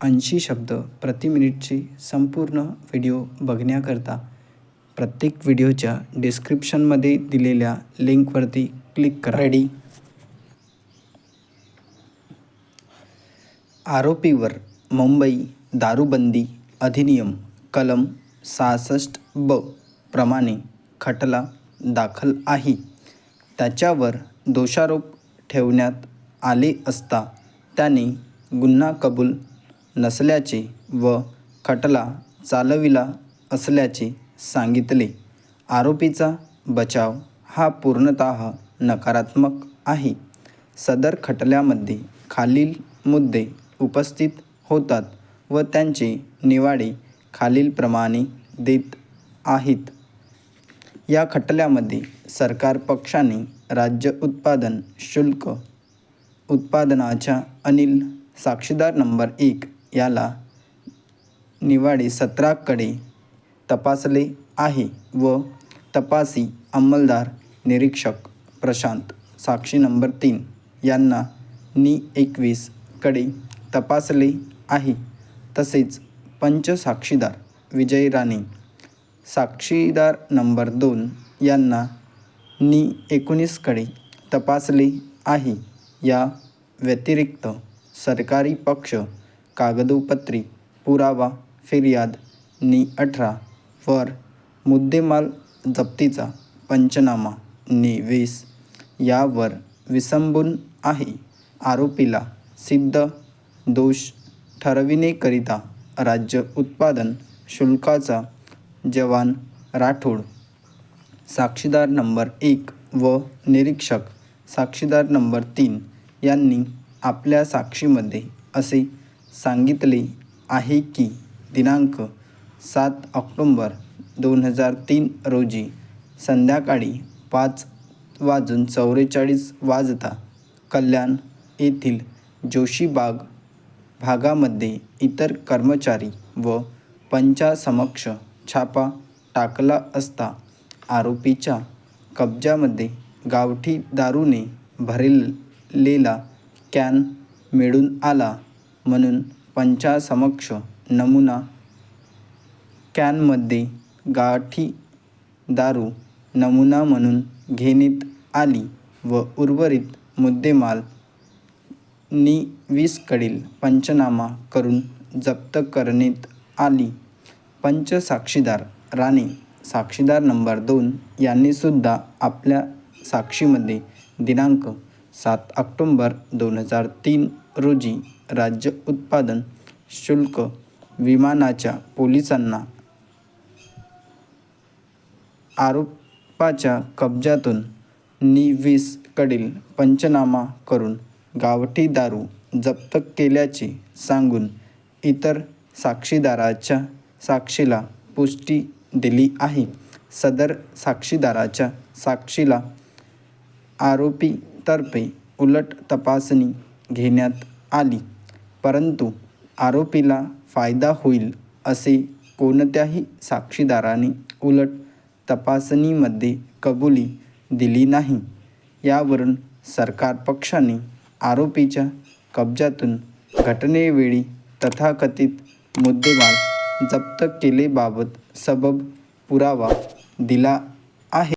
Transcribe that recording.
80 शब्द प्रति मिनिटचे संपूर्ण व्हिडिओ बघण्याकरता प्रत्येक व्हिडिओच्या डिस्क्रिप्शनमध्ये दिलेल्या लिंकवरती क्लिक करा. रेडी. आरोपीवर मुंबई दारूबंदी अधिनियम कलम 66(ब) प्रमाणे खटला दाखल आहे. त्याच्यावर दोषारोप ठेवण्यात आले असता त्याने गुन्हा कबूल नसल्याचे व खटला चालविला असल्याचे सांगितले. आरोपीचा बचाव हा पूर्णतः नकारात्मक आहे. सदर खटल्यामध्ये खालील मुद्दे उपस्थित होतात व त्यांचे निवाडे खालीलप्रमाणे देत आहेत. या खटल्यामध्ये सरकार पक्षाने राज्य उत्पादन शुल्क उत्पादनाच्या अनिल साक्षीदार नंबर 1 याला निवाडे 17 कडे तपासले आहे व तपासी अंमलदार निरीक्षक प्रशांत साक्षी नंबर 3 यांना नि 21 कडे तपासले आहे. तसेच पंच साक्षीदार विजय राणे साक्षीदार नंबर 2 यांना नि 19 कडे तपासले आहे. या व्यतिरिक्त सरकारी पक्ष कागदोपत्री पुरावा फिर्याद नि 18 वर मुद्देमाल जप्तीचा पंचनामा नि 20 यावर विसंबून आहे. आरोपीला सिद्ध दोष ठरविणेकरिता राज्य उत्पादन शुल्काचा जवान राठोड साक्षीदार नंबर 1 व निरीक्षक साक्षीदार नंबर 3 यांनी आपल्या साक्षीमध्ये असे सांगितले आहे की दिनांक 7 ऑक्टोंबर 2003 रोजी संध्याकाळी 5:44 वाजता कल्याण येथील जोशी बाग भागामध्ये इतर कर्मचारी व पंचासमक्ष छापा टाकला असता आरोपीच्या कब्जामध्ये गावठी दारूने भरलेला कॅन मिळून आला म्हणून पंचासमक्ष नमुना कॅनमध्ये गावठी दारू नमुना म्हणून घेण्यात आली व उर्वरित मुद्देमाल नि 20 कडील पंचनामा करून जप्त करण्यात आली. पंच साक्षीदार राणे साक्षीदार नंबर 2 यांनीसुद्धा आपल्या साक्षीमध्ये दिनांक 7 ऑक्टोंबर 2003 रोजी राज्य उत्पादन शुल्क विभागाच्या पोलिसांना आरोपाच्या कब्जातून नि 20 कडील पंचनामा करून गावठी दारू जप्त केल्याचे सांगून इतर साक्षीदाराच्या साक्षीला पुष्टी दिली आहे. सदर साक्षीदाराच्या साक्षीला आरोपीतर्फे उलट तपासणी घेण्यात आली, परंतु आरोपीला फायदा होईल असे कोणत्याही साक्षीदाराने उलट तपासणीमध्ये कबुली दिली नाही. यावरून सरकार पक्षाने आरोपीच्या कब्जातून घटनेवेळी तथाकथित मुद्देमाल जप्त केलेबाबत सबब पुरावा दिला